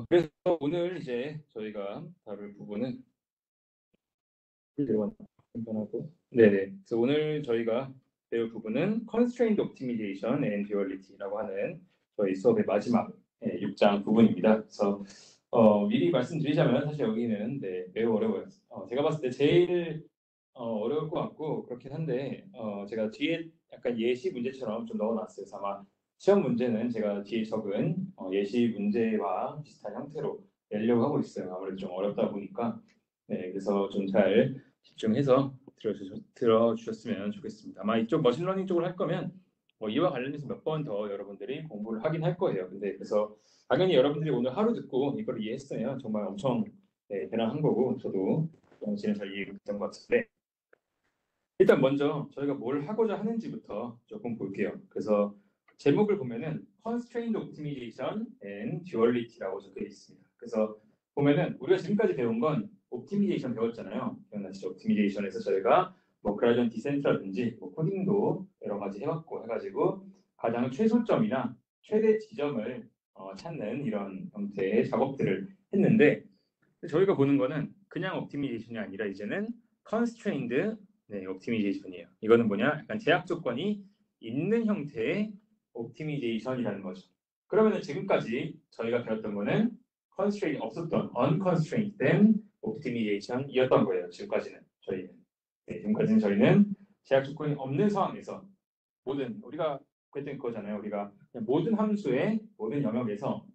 그래서 오늘 이제 저희가 다룰 부분은 간단하고 네네. 그래서 오늘 저희가 배울 부분은 Constraint Optimization and Duality라고 하는 저희 수업의 마지막 6장 부분입니다. 그래서 미리 말씀드리자면 사실 여기는 매우 어려워요. 제가 봤을 때 제일 어려울 것 같고 그렇긴 한데 제가 뒤에 약간 예시 문제처럼 좀 넣어놨어요. 그래서 아마 시험 문제는 제가 뒤에 적은 예시 문제와 비슷한 형태로 내려고 하고 있어요. 아무래도 좀 어렵다 보니까 그래서 좀 잘 집중해서 들어주셨으면 좋겠습니다. 아마 이쪽 머신러닝 쪽으로 할 거면 이와 관련해서 몇 번 더 여러분들이 공부를 하긴 할 거예요. 근데 그래서 당연히 여러분들이 오늘 하루 듣고 이걸 이해했으면 정말 엄청 대단한 거고 저도 당신은 잘 이해했던 것 같은데 일단 먼저 저희가 뭘 하고자 하는지부터 조금 볼게요. 그래서 제목을 보면은 Constraint Optimization and Duality라고 적혀 있습니다. 그래서 보면은 우리가 지금까지 배운 건 옵티미제이션 배웠잖아요. 기억나시죠? 옵티미제이션에서 저희가 뭐 그라디언트 디센트라든지 뭐 코딩도 여러 가지 해봤고 해가지고 가장 최소점이나 최대 지점을 찾는 이런 형태의 작업들을 했는데 저희가 보는 거는 그냥 옵티미제이션이 아니라 이제는 constrained 옵티미제이션이에요. 이거는 뭐냐? 약간 제약 조건이 있는 형태의 옵티미제이션이라는 거죠. 그러면 지금까지 저희가 배웠던 거는 constraint 없었던 unconstrained 된 옵티미제이션이었던 거예요. 지금까지는 저희는 제약 조건이 없는 상황에서 모든 우리가 그랬던 거잖아요. 우리가 모든 함수의 모든 영역에서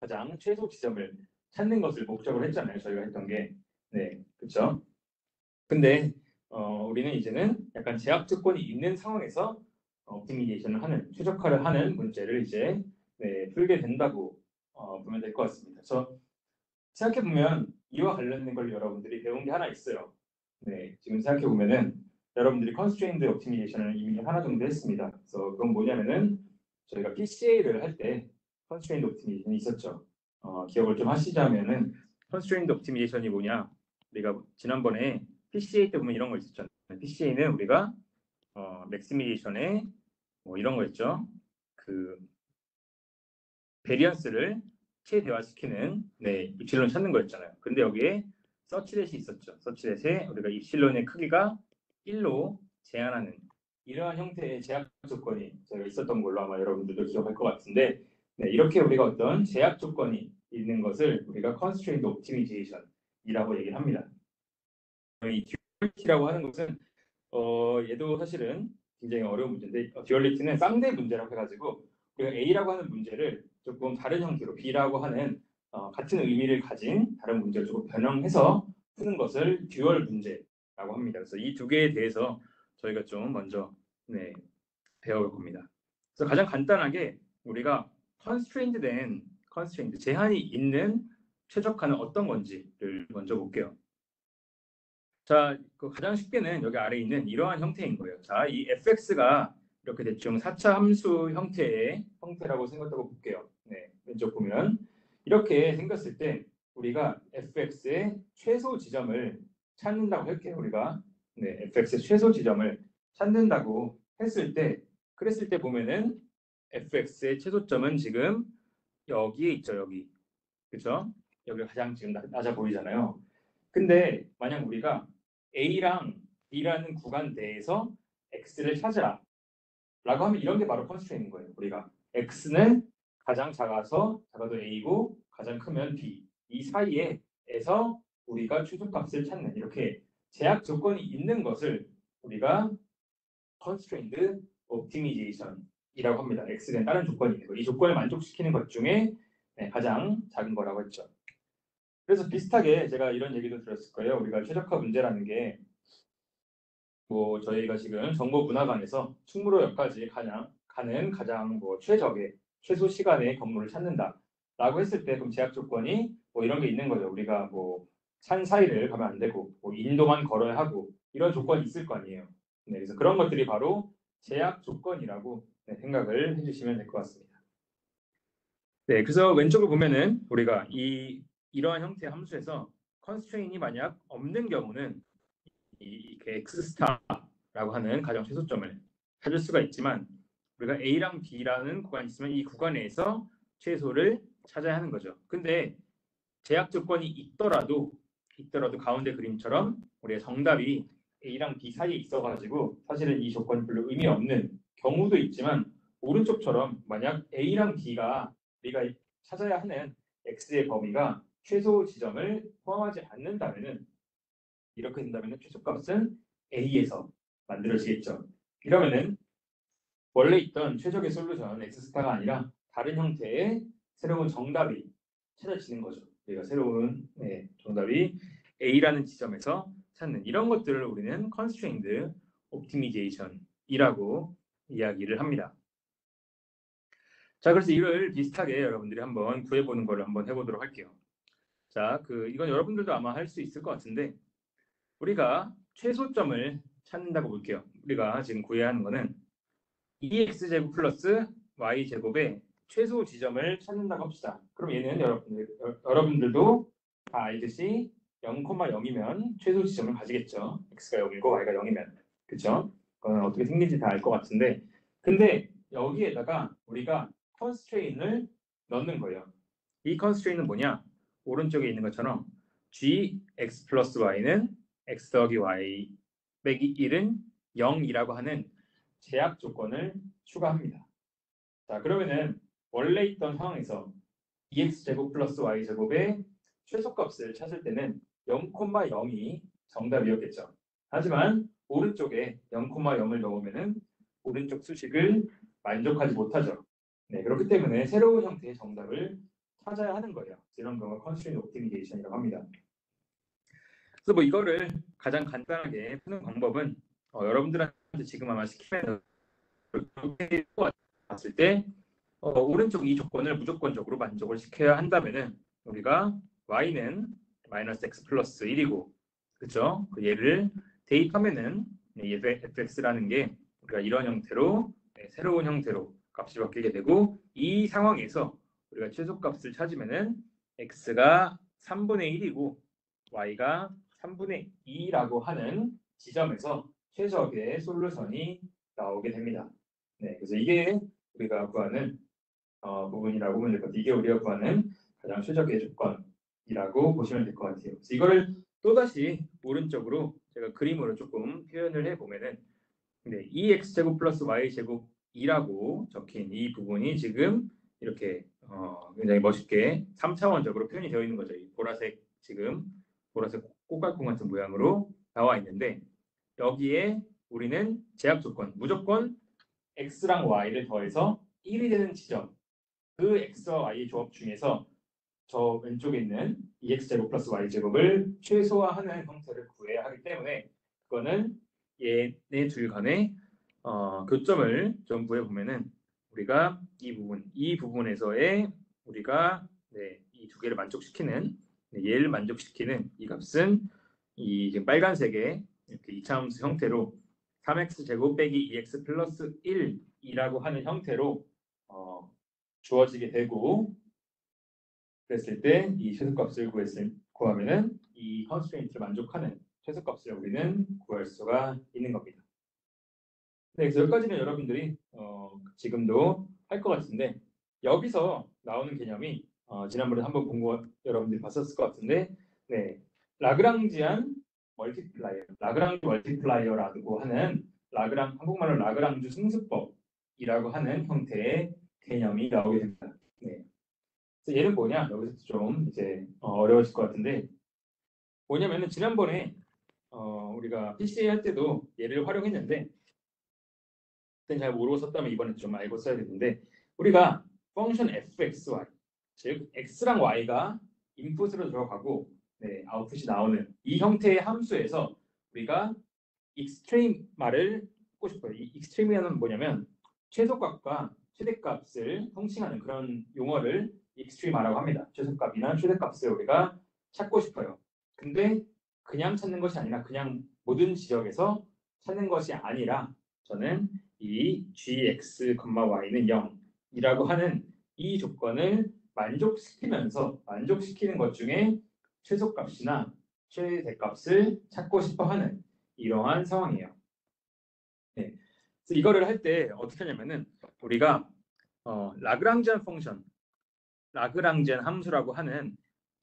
가장 최소 지점을 찾는 것을 목적으로 했잖아요. 저희가 했던 게 그렇죠. 근데 우리는 이제는 약간 제약 조건이 있는 상황에서 옵티미제이션을 하는 최적화를 하는 문제를 이제 풀게 된다고 보면 될 것 같습니다. 그래서 생각해 보면 이와 관련된 걸 여러분들이 배운 게 하나 있어요. 지금 생각해 보면은 여러분들이 컨스트레인드 옵티미제이션을 이미 하나 정도 했습니다. 그래서 그건 뭐냐면은 저희가 PCA를 할 때 컨스트레인드 옵티미제이션이 있었죠. 기억을 좀 하시자면은 컨스트레인드 옵티미제이션이 뭐냐? 우리가 지난번에 PCA 때 보면 이런 거 있었잖아요. PCA는 우리가 맥시미제이션에 뭐 이런 거 있죠. 그 베리언스를 최대화시키는 입실론 찾는 거였잖아요. 근데 여기에 서치렛이 있었죠. 서치렛에 우리가 입실론의 크기가 1로 제한하는 이러한 형태의 제약 조건이 저희가 있었던 걸로 아마 여러분들도 기억할 것 같은데 이렇게 우리가 어떤 제약 조건이 있는 것을 우리가 constraint optimization이라고 얘기를 합니다. 이 듀얼리티라고 하는 것은 얘도 사실은 굉장히 어려운 문제인데 듀얼리티는 쌍대 문제라고 해가지고 우리가 A라고 하는 문제를 조금 다른 형태로 B라고 하는 같은 의미를 가진 다른 문제를 조금 변형해서 푸는 것을 듀얼 문제라고 합니다. 그래서 이 두 개에 대해서 저희가 좀 먼저 배워볼 겁니다. 그래서 가장 간단하게 우리가 constrained 제한이 있는 최적화는 어떤 건지를 먼저 볼게요. 자, 그 가장 쉽게는 여기 아래에 있는 이러한 형태인 거예요. 자, 이 fx가 이렇게 대충 4차 함수 형태라고 생각하고 볼게요. 왼쪽 보면 이렇게 생겼을 때 우리가 fx의 최소 지점을 찾는다고 할게요. 우리가 fx의 최소 지점을 찾는다고 그랬을 때 보면은 fx의 최소점은 지금 여기에 있죠. 여기. 그렇죠? 여기가 가장 지금 낮아 보이잖아요. 근데 만약 우리가 A랑 B라는 구간 내에서 X를 찾으라 라고 하면 이런 게 바로 컨스트레인인 거예요. 우리가 X는 가장 작아도 A고 가장 크면 B 이 사이에서 우리가 최소값을 찾는 이렇게 제약 조건이 있는 것을 우리가 constrained optimization이라고 합니다. X는 다른 조건이 있는 거. 이 조건을 만족시키는 것 중에 가장 작은 거라고 했죠. 그래서 비슷하게 제가 이런 얘기도 들었을 거예요. 우리가 최적화 문제라는 게 뭐 저희가 지금 정보분화관에서 충무로역까지 가는 가장 뭐 최소 시간의 경로를 찾는다라고 했을 때 그럼 제약 조건이 뭐 이런 게 있는 거죠. 우리가 뭐 산 사이를 가면 안 되고 뭐 인도만 걸어야 하고 이런 조건이 있을 거 아니에요. 그래서 그런 것들이 바로 제약 조건이라고 생각을 해주시면 될 것 같습니다. 그래서 왼쪽을 보면은 우리가 이러한 형태의 함수에서 constraint이 만약 없는 경우는 이 X스타라고 하는 가장 최소점을 찾을 수가 있지만 우리가 A랑 B라는 구간이 있으면 이 구간에서 최소를 찾아야 하는 거죠. 근데 제약 조건이 있더라도 가운데 그림처럼 우리의 정답이 A랑 B 사이에 있어가지고 사실은 이 조건이 별로 의미 없는 경우도 있지만 오른쪽처럼 만약 A랑 B가 우리가 찾아야 하는 X의 범위가 최소 지점을 포함하지 않는다면은 이렇게 된다면은 최소값은 A에서 만들어지겠죠. 이러면은 원래 있던 최적의 솔루션 X스타가 아니라 다른 형태의 새로운 정답이 찾아지는 거죠. 우리가 새로운 정답이 A라는 지점에서 찾는 이런 것들을 우리는 constrained optimization이라고 이야기를 합니다. 자, 그래서 이걸 비슷하게 여러분들이 한번 구해보는 걸 한번 해보도록 할게요. 자, 이건 여러분들도 아마 할 수 있을 것 같은데 우리가 최소점을 찾는다고 볼게요. 우리가 지금 구해야 하는 거는 2x제곱 플러스 y제곱의 최소 지점을 찾는다고 합시다. 그럼 얘는 여러분들도 다 알듯이 0,0이면 최소 지점을 가지겠죠. x가 0이고 y가 0이면. 그렇죠? 그건 어떻게 생긴지 다 알 것 같은데 근데 여기에다가 우리가 constraint을 넣는 거예요. 이 constraint은 뭐냐? 오른쪽에 있는 것처럼 gx 플러스 y는 x 더하기 y 빼기 1은 0이라고 하는 제약 조건을 추가합니다. 자, 그러면은 원래 있던 상황에서 2x제곱 플러스 y제곱의 최소값을 찾을 때는 0,0이 정답이었겠죠. 하지만 오른쪽에 0,0을 넣으면은 오른쪽 수식을 만족하지 못하죠. 네, 그렇기 때문에 새로운 형태의 정답을 찾아야 하는 거예요. 이런 걸 constraint optimization이라고 합니다. 그래서 뭐 이거를 가장 간단하게 푸는 방법은 여러분들한테 지금 아마 시키면 봤을 때 오른쪽 이 조건을 무조건적으로 만족을 시켜야 한다면은 우리가 y는 마이너스 x 플러스 1이고 그렇죠? 그 얘를 대입하면은 fx라는 게 우리가 이런 형태로 새로운 형태로 값이 바뀌게 되고 이 상황에서 우리가 최소값을 찾으면은 x가 3분의 1이고 y가 3분의 2라고 하는 지점에서 최적의 솔루션이 나오게 됩니다. 네, 그래서 이게 우리가 구하는 부분이라고 보면 될 것 같아요. 이게 우리가 구하는 가장 최적의 조건이라고 보시면 될 것 같아요. 그래서 이거를 또다시 오른쪽으로 제가 그림으로 조금 표현을 해보면은 2x제곱 플러스 y제곱 2라고 적힌 이 부분이 지금 이렇게 굉장히 멋있게 3차원적으로 표현이 되어 있는 거죠. 이 보라색 꽃갈콘 같은 모양으로 나와 있는데 여기에 우리는 제약 조건 무조건 x랑 y를 더해서 1이 되는 지점 그 x와 y의 조합 중에서 저 왼쪽에 있는 2x제곱 플러스 y제곱을 최소화하는 형태를 구해야 하기 때문에 그거는 얘네 둘 간의 교점을 좀 구해보면은 우리가 이 부분에서의 우리가 이 두 개를 만족시키는 얘를 만족시키는 이 값은 이 지금 빨간색의 이렇게 이차함수 형태로 3x제곱 빼기 2x 플러스 1이라고 하는 형태로 주어지게 되고 그랬을 때 이 최소값을 구하면은 이 컨스트레인트를 만족하는 최소값을 우리는 구할 수가 있는 겁니다. 네, 그래서 여기까지는 여러분들이 지금도 할 것 같은데 여기서 나오는 개념이 지난번에 한번 본 거 여러분들이 봤었을 것 같은데 라그랑지안 멀티플라이어, 라그랑지 멀티플라이어라고 하는 한국말로 라그랑주 승수법이라고 하는 형태의 개념이 나오게 됩니다. 네. 그래서 얘는 뭐냐? 여기서 좀 이제 어려워질 것 같은데 뭐냐면은 지난번에 우리가 PCA 할 때도 얘를 활용했는데 그때는 잘 모르고 썼다면 이번에 좀 알고 써야 되는데 우리가 펑션 fxy 즉 x랑 y가 인풋으로 들어가고 아웃풋이 나오는 이 형태의 함수에서 우리가 익스트림말을 하고 싶어요. 이 익스트림이라는 뭐냐면 최소값과 최대값을 통칭하는 그런 용어를 익스트림이라고 합니다. 최소값이나 최대값을 우리가 찾고 싶어요. 근데 그냥 찾는 것이 아니라 그냥 모든 지역에서 찾는 것이 아니라 저는 이 gx, y는 0이라고 하는 이 조건을 만족시키는 것 중에 최소값이나 최대값을 찾고 싶어 하는 이러한 상황이에요. 네. 그래서 이거를 할 때 어떻게 하냐면은 우리가 라그랑지안 라그랑지안 함수라고 하는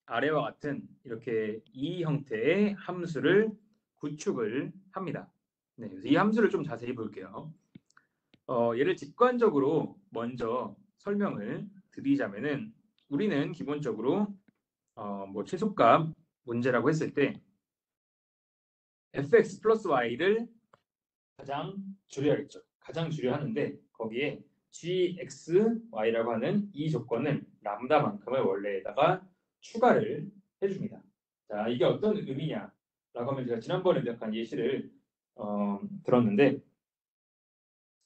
아래와 같은 이렇게 이 형태의 함수를 구축을 합니다. 네, 그래서 이 함수를 좀 자세히 볼게요. 얘를 직관적으로 먼저 설명을 드리자면은 우리는 기본적으로 뭐 최소값 문제라고 했을 때 fx 플러스 y를 가장 줄여야겠죠. 가장 줄여야 하는데 거기에 gxy라고 하는 이 조건을 람다만큼을 원래에다가 추가를 해줍니다. 자, 이게 어떤 의미냐라고 하면 제가 지난번에도 약간 예시를 들었는데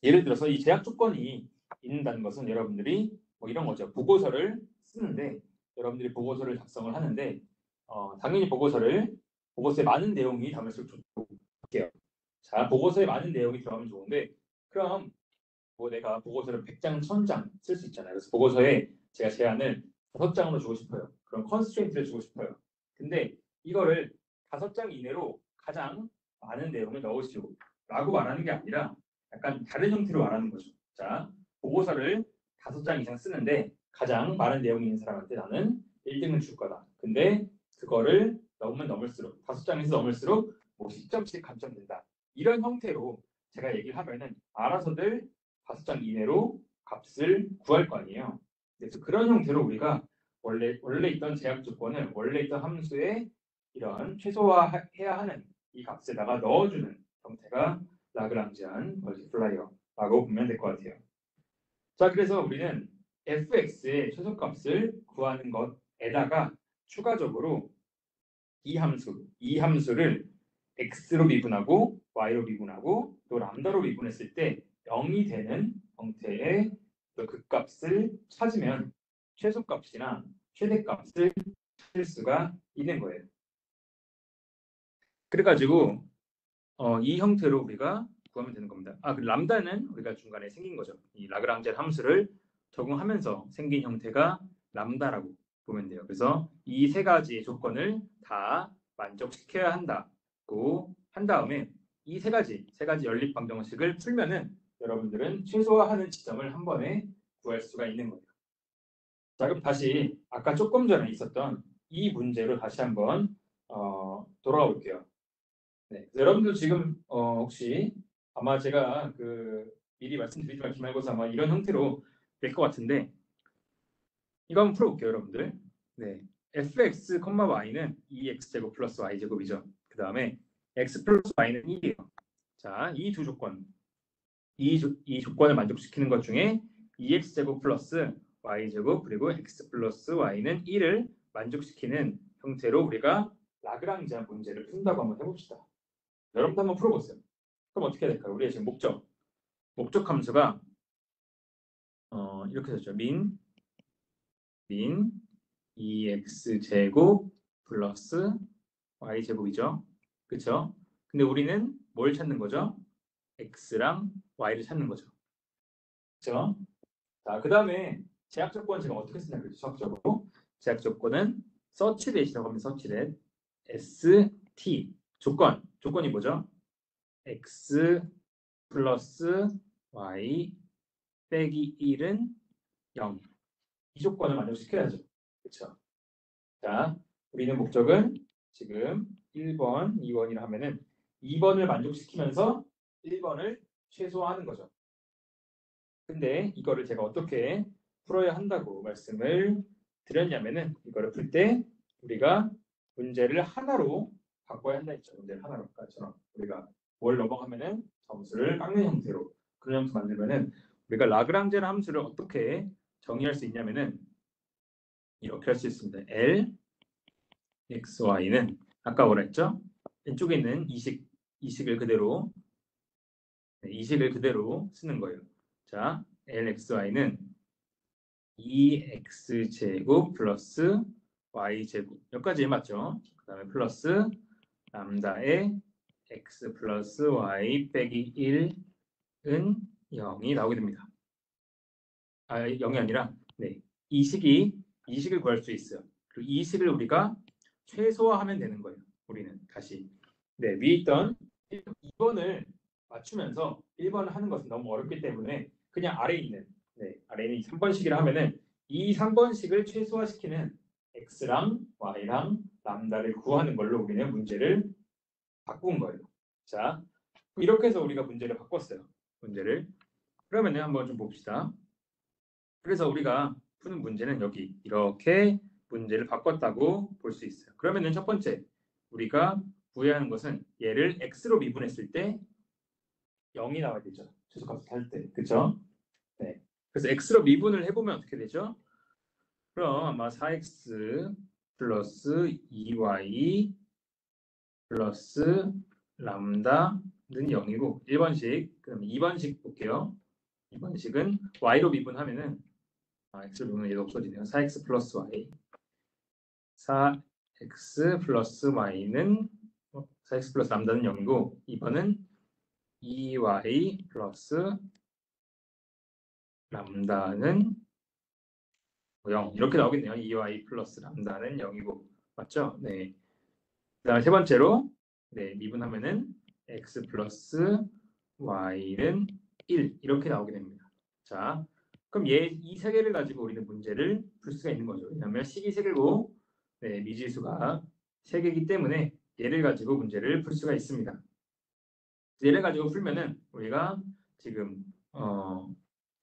예를 들어서 이 제약 조건이 있는다는 것은 여러분들이 뭐 이런 거죠. 보고서를 쓰는데 여러분들이 보고서를 작성을 하는데 당연히 보고서에 많은 내용이 담을수록 좋게요. 자, 보고서에 많은 내용이 들어가면 좋은데 그럼 뭐 내가 보고서를 100장, 1000장 쓸 수 있잖아요. 그래서 보고서에 제가 제안을 5장으로 주고 싶어요. 그럼 컨스트레인트를 주고 싶어요. 근데 이거를 5장 이내로 가장 많은 내용을 넣으시오 라고 말하는 게 아니라 약간 다른 형태로 말하는 거죠. 자, 보고서를 5장 이상 쓰는데 가장 많은 내용이 있는 사람한테 나는 1등을 줄 거다. 근데 그거를 넘으면 넘을수록 5장에서 넘을수록 뭐 10점씩 감점된다. 이런 형태로 제가 얘기를 하면은 알아서들 5장 이내로 값을 구할 거 아니에요. 그래서 그런 형태로 우리가 원래 있던 제약 조건을 원래 있던 함수에 이런 최소화해야 하는 이 값에다가 넣어주는 형태가 라그랑지안 멀티플라이어라고 보면 될 것 같아요. 자, 그래서 우리는 fx의 최소값을 구하는 것에다가 추가적으로 이 함수를 x로 미분하고 y로 미분하고 또 람다로 미분했을 때 0이 되는 형태의 또 극값을 찾으면 최소값이나 최대값을 찾을 수가 있는 거예요. 그래가지고 이 형태로 우리가 구하면 되는 겁니다. 그 람다는 우리가 중간에 생긴 거죠. 이 라그랑지안 함수를 적용하면서 생긴 형태가 람다라고 보면 돼요. 그래서 이 세 가지의 조건을 다 만족시켜야 한다고 한 다음에 이 세 가지 연립 방정식을 풀면은 여러분들은 최소화하는 지점을 한 번에 구할 수가 있는 거예요. 자, 그럼 다시 아까 조금 전에 있었던 이 문제로 다시 한번 돌아가 볼게요. 네, 여러분들 지금 혹시 아마 제가 미리 말씀드리지만 기말고사 아마 이런 형태로 될 것 같은데 이거 한번 풀어볼게요, 여러분들. 네, fx, y는 2x제곱 플러스 y제곱이죠. 그 다음에 x 플러스 y는 1이에요. 자, 이 두 조건, 이 조건을 만족시키는 것 중에 2x제곱 플러스 y제곱 그리고 x 플러스 y는 1을 만족시키는 형태로 우리가 라그랑지안 문제를 푼다고 한번 해봅시다. 여러분도 한번 풀어보세요. 그럼 어떻게 될까요? 우리의 지금 목적 함수가 이렇게 되죠. min 2x 제곱 플러스 y 제곱이죠. 그렇죠? 근데 우리는 뭘 찾는 거죠? x랑 y를 찾는 거죠. 그렇죠? 자, 그다음에 제약 조건 제가 어떻게 쓰냐 그랬죠? 수학적으로 제약 조건은 서치댓이라고 하면 서치댓 st 조건이 뭐죠? x 플러스 y 빼기 1은 0. 이 조건을 만족시켜야죠. 그렇죠? 자, 우리는 목적은 지금 1번, 2번이라 하면은 2번을 만족시키면서 1번을 최소화하는 거죠. 근데 이거를 제가 어떻게 풀어야 한다고 말씀을 드렸냐면은 이거를 풀 때 우리가 문제를 하나로 바꿔야 한다 했죠. 문제를 하나로 아까처럼 우리가 뭘 넘어가면은 점수를 깎는 형태로 그런 형태 만들면은 우리가 라그랑지안 함수를 어떻게 정의할 수 있냐면은 이렇게 할 수 있습니다. L, X, Y는 아까 뭐라 했죠? 왼쪽에 있는 이식을 그대로 쓰는 거예요. 자, L, X, Y는 2x제곱 플러스 y제곱 여기까지 맞죠? 그 다음에 플러스 람다의 x 플러스 y 빼기 1은 0이 나오게 됩니다. 0이 아니라 네, 이식을 구할 수 있어요. 그리고 이식을 우리가 최소화하면 되는 거예요. 우리는 다시 네, 위에 있던 2번을 맞추면서 1번을 하는 것은 너무 어렵기 때문에 그냥 아래에 있는 3번식이라 하면은 이 3번식을 최소화시키는 x랑 y랑 람다를 구하는 걸로 우리는 문제를 바꾼 거예요. 자, 이렇게 해서 우리가 문제를 바꿨어요. 문제를. 그러면 한번 좀 봅시다. 그래서 우리가 푸는 문제는 여기 이렇게 문제를 바꿨다고 볼 수 있어요. 그러면은 첫 번째 우리가 구해야 하는 것은 얘를 x로 미분했을 때 0이 나와야 되죠. 최소값을 할 때. 그렇죠? 네. 그래서 x로 미분을 해보면 어떻게 되죠? 그럼 아마 4x 플러스 2y 플러스 람다는 0이고 1번식 그럼 2번식 볼게요. 2번식은 y로 미분하면은 x로 미분은 얘도 없어지네요. 4x 플러스 y 4x 플러스 y는 4x 플러스 람다는 0이고 2번은 2y 플러스 람다는 0 이렇게 나오겠네요. 2y 플러스 람다는 0이고 맞죠? 네. 그다음에 세 번째로 네, 미분하면은 x 플러스 y는 1 이렇게 나오게 됩니다. 자, 그럼 이 세 개를 가지고 우리는 문제를 풀 수가 있는 거죠. 왜냐하면 식이 세 개고 네, 미지수가 세 개이기 때문에 얘를 가지고 문제를 풀 수가 있습니다. 얘를 가지고 풀면은 우리가 지금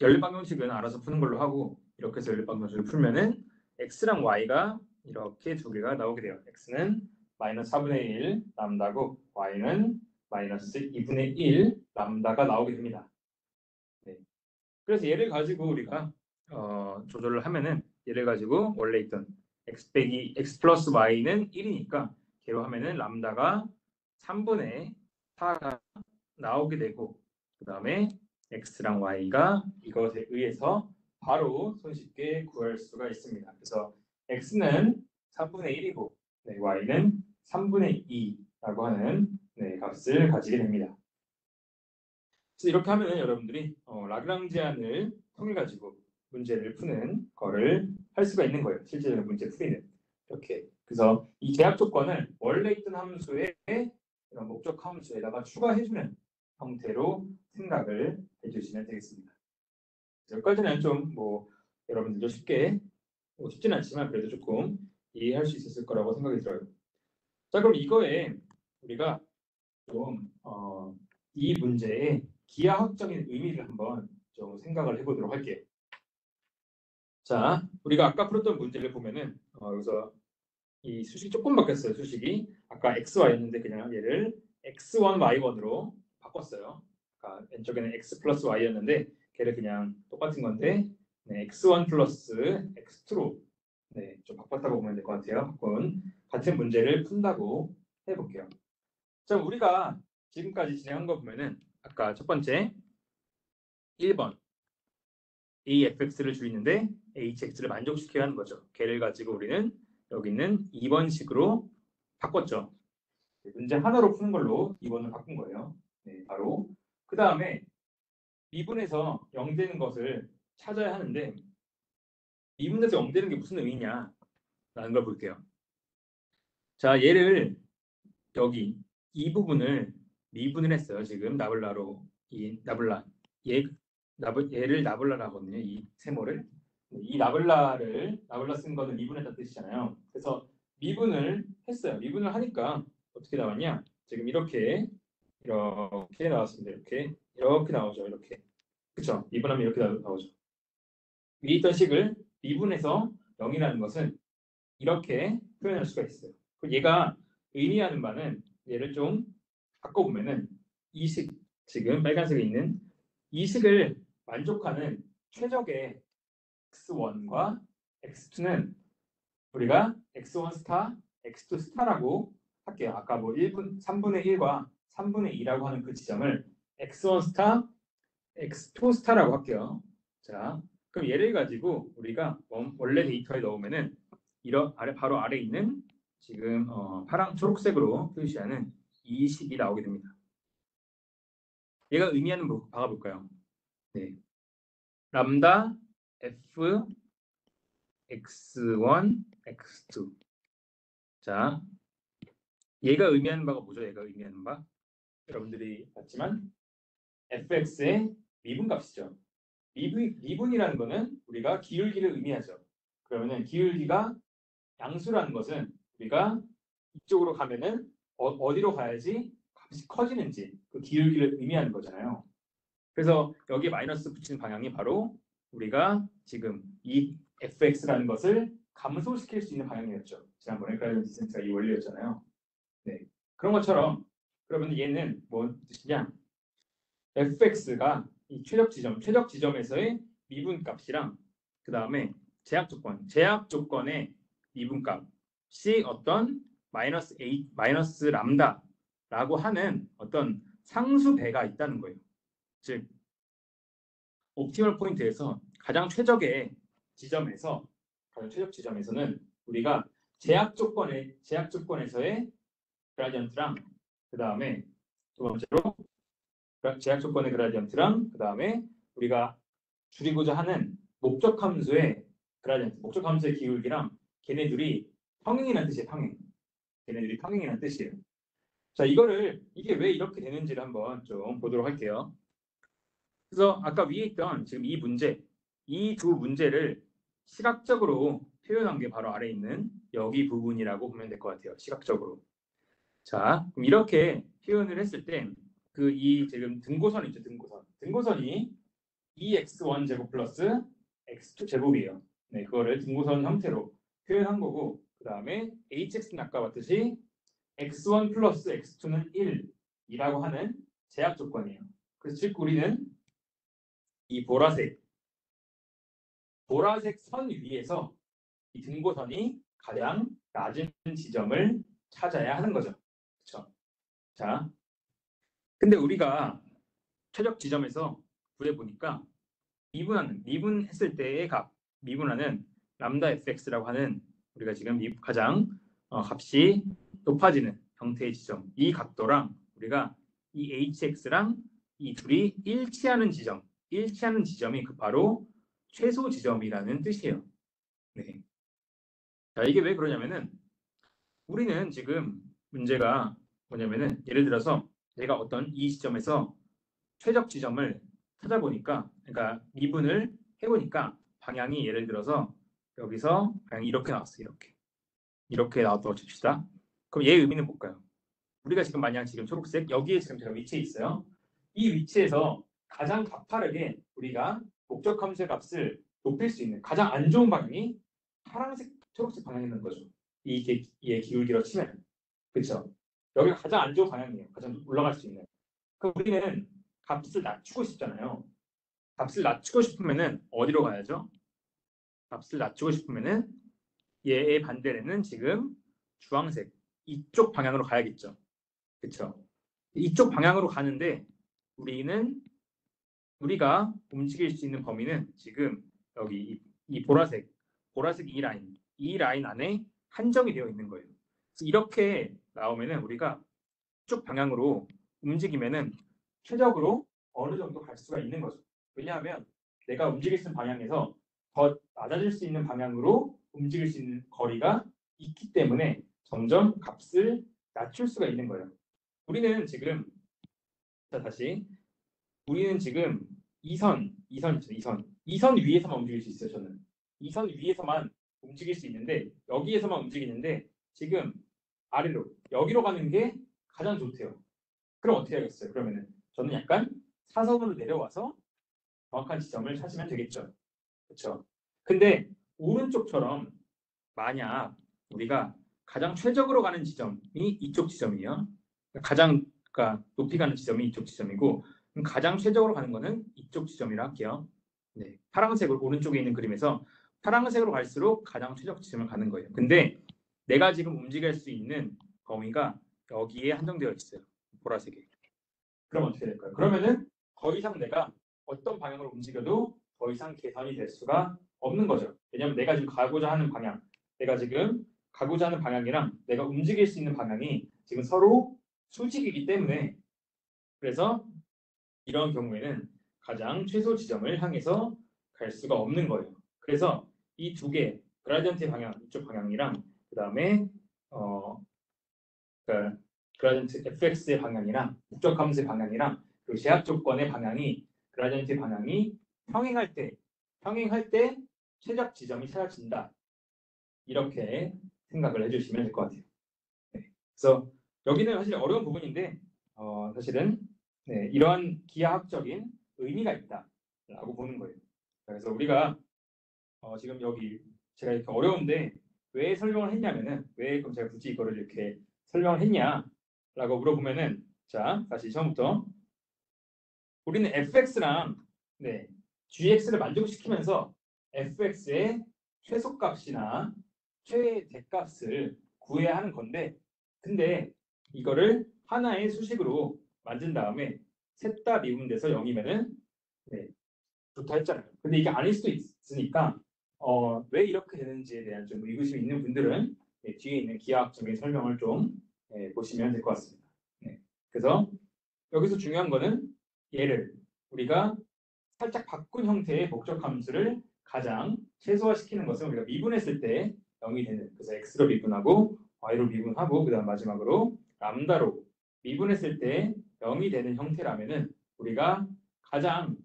연립방정식은 알아서 푸는 걸로 하고 이렇게 해서 연립방정식을 풀면은 x랑 y가 이렇게 두 개가 나오게 돼요. x는 마이너스 4분의 1 람다고 y는 마이너스 2분의 1 람다가 나오게 됩니다. 네. 그래서 얘를 가지고 우리가 조절을 하면은 얘를 가지고 원래 있던 x 빼기 x 플러스 y는 1이니까 걔로 하면은 람다가 3분의 4가 나오게 되고 그 다음에 x랑 y가 이것에 의해서 바로 손쉽게 구할 수가 있습니다. 그래서 x는 3분의 1이고 네, y는 3분의 2라고 하는 네, 값을 가지게 됩니다. 그래서 이렇게 하면 여러분들이 라그랑지안을 통해 가지고 문제를 푸는 거를 할 수가 있는 거예요. 실제적인 문제 풀이는 이렇게. 그래서 이 제약 조건을 원래 있던 함수의 이런 목적 함수에다가 추가해주는 형태로 생각을 해주시면 되겠습니다. 여기까지는 좀 뭐 여러분들도 쉽게 쉽지는 않지만 그래도 조금 이해할 수 있었을 거라고 생각이 들어요. 자, 그럼 이거에 우리가 좀 이 문제의 기하학적인 의미를 한번 좀 생각을 해보도록 할게요. 자, 우리가 아까 풀었던 문제를 보면은 여기서 이 수식이 조금 바뀌었어요. 수식이 아까 xy였는데 그냥 얘를 x1, y1으로 바꿨어요. 아까 왼쪽에는 x 플러스 y였는데 걔를 그냥 똑같은 건데 네, x1 플러스 x2로 네, 좀 바꿨다고 보면 될 것 같아요. 바꾼 같은 문제를 푼다고 해볼게요. 자, 우리가 지금까지 진행한 거 보면은 아까 첫 번째 1번 AFX를 주있는데 HX를 만족시켜야 하는 거죠. 걔를 가지고 우리는 여기 있는 2번식으로 바꿨죠. 문제 하나로 푸는 걸로 2번을 바꾼 거예요. 네, 바로 그 다음에 미분에서 0 되는 것을 찾아야 하는데 미분에서 0 되는 게 무슨 의미냐 라는 걸 볼게요. 자, 얘를 여기 이 부분을 미분을 했어요. 지금 나블라로 이 나블라 얘를 나블라라거든요. 이 세모를 이 나블라 쓴 거는 미분했다는 뜻이잖아요. 그래서 미분을 했어요. 미분을 하니까 어떻게 나왔냐? 지금 이렇게 나왔습니다. 이렇게 나오죠. 이렇게 그렇죠? 미분하면 이렇게 나오죠. 위에 있던 식을 미분해서 0이라는 것은 이렇게 표현할 수가 있어요. 얘가 의미하는 바는 얘를 좀 바꿔보면은 이 식, 지금 빨간색에 있는 이 식을 만족하는 최적의 x1과 x2는 우리가 x1 스타, x2 스타라고 할게요. 아까 뭐 3분의 1과 3분의 2라고 하는 그 지점을 x1 스타, x2 스타라고 할게요. 자, 그럼 얘를 가지고 우리가 원래 데이터에 넣으면은 바로 아래 있는 지금 초록색으로 표시하는 이 식이 나오게 됩니다. 얘가 의미하는 바가 볼까요? 네. 람다 f x1 x2 자, 얘가 의미하는 바가 뭐죠? 얘가 의미하는 바 여러분들이 봤지만 fx의 미분값이죠. 미분이라는 거는 우리가 기울기를 의미하죠. 그러면은 기울기가 양수라는 것은 우리가 이쪽으로 가면은 어디로 가야지 값이 커지는지 그 기울기를 의미하는 거잖아요. 그래서 여기 마이너스 붙이는 방향이 바로 우리가 지금 이 fx라는 것을 감소시킬 수 있는 방향이었죠. 지난번에 그라디언트 디센트가 이 원리였잖아요. 네. 그런 것처럼 그러면 얘는 뭐 뜻이냐? fx가 이 최적 지점에서의 미분값이랑 그 다음에 제약 조건의 미분값이 어떤 마이너스 람다라고 하는 어떤 상수배가 있다는 거예요. 즉 옵티멀 포인트에서 가장 최적의 지점에서는 우리가 제약 조건에서의 그라디언트랑 그 다음에 두 번째로 제약 조건의 그라디언트랑 그 다음에 우리가 줄이고자 하는 목적 함수의 그라디언트, 목적 함수의 기울기랑 걔네들이 평행이라는 뜻이에요. 걔네들이 평행이라는 뜻이에요. 자, 이게 왜 이렇게 되는지를 한번 좀 보도록 할게요. 그래서 아까 위에 있던 지금 이 두 문제를 시각적으로 표현한 게 바로 아래에 있는 여기 부분이라고 보면 될 것 같아요. 시각적으로. 자, 그럼 이렇게 표현을 했을 때 이 지금 등고선 있죠, 등고선이 2x1 제곱 플러스 x2 제곱이에요. 네, 그거를 등고선 형태로 표현한 거고, 그 다음에 hx는 아까 봤듯이 x1 플러스 x2는 1이라고 하는 제약 조건이에요. 그래서 즉 우리는 이 보라색 선 위에서 이 등고선이 가장 낮은 지점을 찾아야 하는 거죠. 그렇죠? 자, 근데 우리가 최적 지점에서 구해보니까 미분했을 때의 미분하는 람다 fx라고 하는 우리가 지금 가장 값이 높아지는 형태의 지점, 이 각도랑 우리가 이 hx랑 이 둘이 일치하는 지점이 바로 최소 지점이라는 뜻이에요. 네. 자, 이게 왜 그러냐면은 우리는 지금 문제가 뭐냐면은 예를 들어서 내가 어떤 이 지점에서 최적 지점을 찾아보니까, 그러니까 미분을 해보니까 방향이 예를 들어서 여기서 방향이 이렇게 나왔어요. 이렇게 나왔다고 칩시다. 그럼 얘의 의미는 뭘까요? 우리가 지금 만약 지금 초록색 여기에 지금 제가 위치해 있어요. 이 위치에서 가장 가파르게 우리가 목적 함수의 값을 높일 수 있는 가장 안 좋은 방향이 파란색, 초록색 방향이라는 거죠. 이게 기울기로 치면. 그렇죠? 여기가 가장 안 좋은 방향이에요. 가장 올라갈 수 있는. 그럼 우리는 값을 낮추고 싶잖아요. 값을 낮추고 싶으면은 어디로 가야죠? 값을 낮추고 싶으면은 얘의 반대로는 지금 주황색 이쪽 방향으로 가야겠죠. 그렇죠? 이쪽 방향으로 가는데 우리가 움직일 수 있는 범위는 지금 여기 이 보라색 이 라인 안에 한정이 되어 있는 거예요. 이렇게 나오면은 우리가 이쪽 방향으로 움직이면은 최적으로 어느 정도 갈 수가 있는 거죠. 왜냐하면 내가 움직일 수 있는 방향에서 더 낮아질 수 있는 방향으로 움직일 수 있는 거리가 있기 때문에 점점 값을 낮출 수가 있는 거예요. 우리는 지금 이 선 위에서만 움직일 수 있어요. 저는 이 선 위에서만 움직일 수 있는데 여기에서만 움직이는데 지금 아래로 여기로 가는 게 가장 좋대요. 그럼 어떻게 하겠어요? 그러면은 저는 약간 사선으로 내려와서 정확한 지점을 찾으면 되겠죠. 그렇죠? 근데 오른쪽처럼 만약 우리가 가장 최적으로 가는 지점이 이쪽 지점이에요. 그러니까 높이 가는 지점이 이쪽 지점이고 가장 최적으로 가는 거는 이쪽 지점이라 할게요. 네, 파란색으로 오른쪽에 있는 그림에서 파란색으로 갈수록 가장 최적 지점을 가는 거예요. 근데 내가 지금 움직일 수 있는 범위가 여기에 한정되어 있어요. 보라색에. 그럼 어떻게 될까요? 그러면은 더 이상 내가 어떤 방향으로 움직여도 더 이상 개선이 될 수가 없는 거죠. 왜냐하면 내가 지금 가고자 하는 방향이랑 내가 움직일 수 있는 방향이 지금 서로 수직이기 때문에 그래서 이런 경우에는 가장 최소 지점을 향해서 갈 수가 없는 거예요. 그래서 이 두 개, 그라디언트 방향, 이쪽 방향이랑 그 다음에 그러니까 그라디언트 fx의 방향이랑 목적 함수의 방향이랑 그 제약 조건의 방향이 그라디언트 방향이 평행할 때 최적 지점이 찾아진다. 이렇게 생각을 해주시면 될 것 같아요. 네. 그래서 여기는 사실 어려운 부분인데 사실은 네, 이러한 기하학적인 의미가 있다라고 보는 거예요. 그래서 우리가 지금 여기 제가 이렇게 어려운데 왜 설명을 했냐면은 왜 그럼 제가 굳이 이거를 이렇게 설명을 했냐라고 물어보면은 자 다시 처음부터 우리는 fx랑 네, gx를 만족시키면서 fx의 최소값이나 최대값을 구해야 하는 건데 근데 이거를 하나의 수식으로 만든 다음에 셋 다 미분돼서 0이면은 네, 좋다 했잖아요. 근데 이게 아닐 수도 있으니까 왜 이렇게 되는지에 대한 좀 의구심이 있는 분들은 네, 뒤에 있는 기하학적인 설명을 좀 보시면 될 것 같습니다. 네. 그래서 여기서 중요한 거는 얘를 우리가 살짝 바꾼 형태의 복잡 함수를 가장 최소화시키는 것은 우리가 미분했을 때 0이 되는 그래서 x로 미분하고 y로 미분하고 그 다음 마지막으로 람다로 미분했을 때 0이 되는 형태라면은 우리가 가장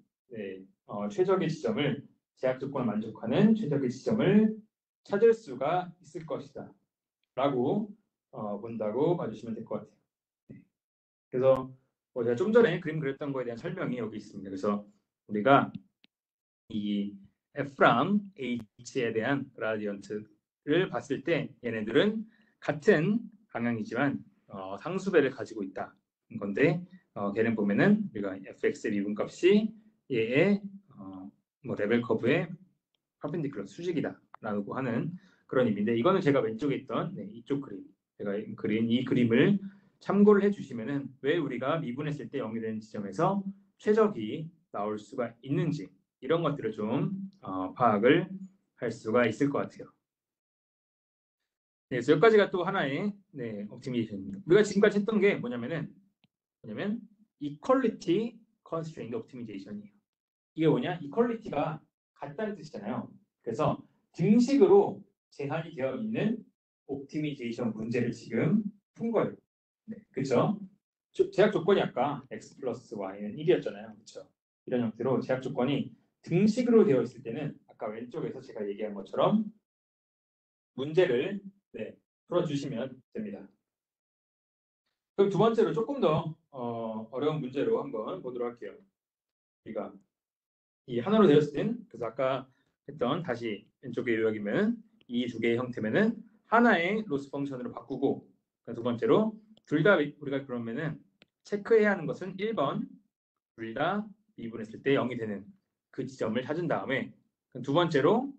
최적의 지점을 제약 조건을 만족하는 최적의 지점을 찾을 수가 있을 것이다 라고 본다고 봐주시면 될 것 같아요. 네. 그래서 제가 좀 전에 그림 그렸던 거에 대한 설명이 여기 있습니다. 그래서 우리가 이 F랑 H에 대한 그라디언트를 봤을 때 얘네들은 같은 방향이지만 상수배를 가지고 있다는 건데 걔는 보면은 우리가 fx의 미분값이 얘의 뭐 레벨 커브의 퍼펜디큘러 수직이다라고 하는 그런 의미인데 이거는 제가 왼쪽에 있던 이쪽 그림 제가 그린 이 그림을 참고를 해주시면은 왜 우리가 미분했을 때 0이 되는 지점에서 최적이 나올 수가 있는지 이런 것들을 좀 파악을 할 수가 있을 것 같아요. 네, 그래서 여기까지가 또 하나의 옵티미제이션입니다. 우리가 지금까지 했던 게 뭐냐면 equality constraint optimization이에요. 이게 뭐냐? equality가 같다는 뜻이잖아요. 그래서 등식으로 제한이 되어 있는 옵티미제이션 문제를 지금 푼 거예요. 네, 그렇죠? 제약 조건이 아까 x 플러스 y는 1이었잖아요. 그렇죠? 이런 형태로 제약 조건이 등식으로 되어 있을 때는 아까 왼쪽에서 제가 얘기한 것처럼 문제를 풀어주시면 됩니다. 그럼 두 번째로 조금 더 어려운 문제로 한번 보도록 할게요. 우리가 이 하나로 되었을 땐 그래서 아까 했던 다시 왼쪽의 요약이면 이 두 개의 형태면은 하나의 로스 펑션으로 바꾸고 두 번째로 둘 다 우리가 그러면은 체크해야 하는 것은 1번 둘 다 미분했을 때 0이 되는 그 지점을 찾은 다음에 두 번째로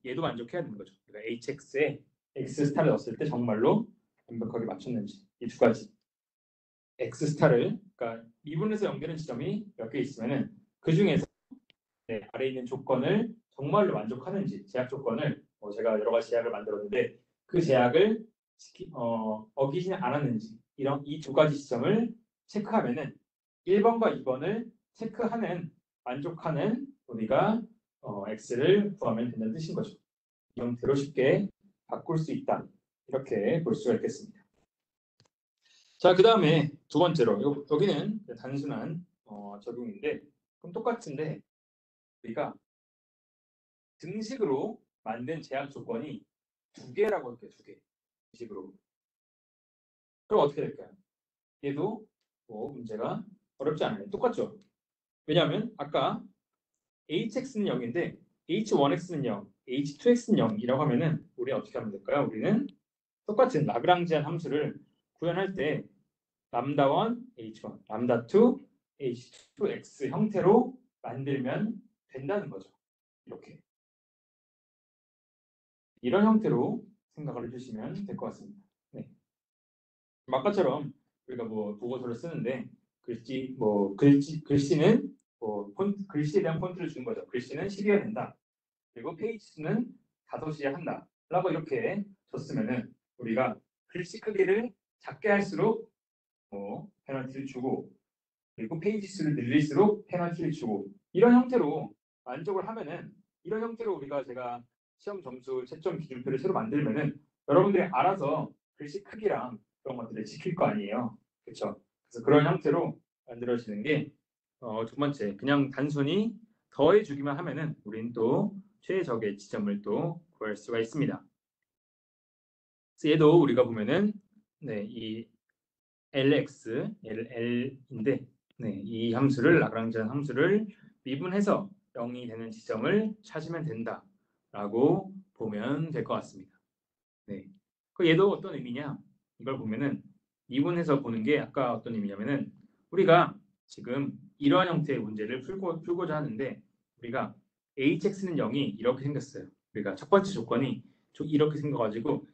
얘도 만족해야 되는 거죠. 그러니까 hx에 x 스타를 넣었을 때 정말로 완벽하게 맞췄는지 이 두 가지 x 스타를 그러니까 미분해서 연결된 지점이 몇 개 있으면은 그 중에서 아래에 있는 조건을 정말로 만족하는지 제약 조건을 제가 여러 가지 제약을 만들었는데 그 제약을 어기지 않았는지 이런 이 두 가지 지점을 체크하면은 1번과 2번을 체크하는 만족하는 우리가 x를 구하면 된다는 뜻인 거죠. 이 형태로 쉽게 바꿀 수 있다. 이렇게 볼 수가 있겠습니다. 자, 그 다음에 두 번째로 여기는 단순한 적용인데 그럼 똑같은데 우리가 등식으로 만든 제약 조건이 두 개라고 할게요. 두 개. 등식으로. 그럼 어떻게 될까요? 얘도 문제가 어렵지 않아요. 똑같죠? 왜냐하면 아까 hx는 0인데 h1x는 0, h2x는 0이라고 하면은 우리 어떻게 하면 될까요? 우리는 똑같은 라그랑지안 함수를 구현할 때 람다1, h1, 람다2, h2x 형태로 만들면 된다는 거죠. 이렇게. 이런 형태로 생각을 해주시면 될 것 같습니다. 네. 아까처럼 우리가 보고서를 쓰는데 글씨는 글씨에 대한 폰트를 주는 거죠. 글씨는 12가 된다. 그리고 페이지 수는 5이야 한다. 라고 이렇게 줬으면은 우리가 글씨 크기를 작게 할수록 페널티를 주고 그리고 페이지 수를 늘릴수록 페널티를 주고 이런 형태로 만족을 하면은 이런 형태로 제가 시험 점수 채점 기준표를 새로 만들면은 여러분들이 알아서 글씨 크기랑 그런 것들을 지킬 거 아니에요. 그렇죠? 그래서 그런 형태로 만들어지는 게 두 번째 그냥 단순히 더해주기만 하면은 우리는 또 최적의 지점을 또 구할 수가 있습니다. 그래서 얘도 우리가 보면은 이 LX, LL인데 이 함수를 라그랑지안 함수를 미분해서 0이 되는 지점을 찾으면 된다라고 보면 될 것 같습니다. 그 얘도 어떤 의미냐? 이걸 보면은 미분해서 보는 게 아까 어떤 의미냐면은 우리가 지금 이러한 형태의 문제를 풀고자 하는데 우리가 hx는 0이 이렇게 생겼어요. 우리가 첫 번째 조건이 이렇게 생겨가지고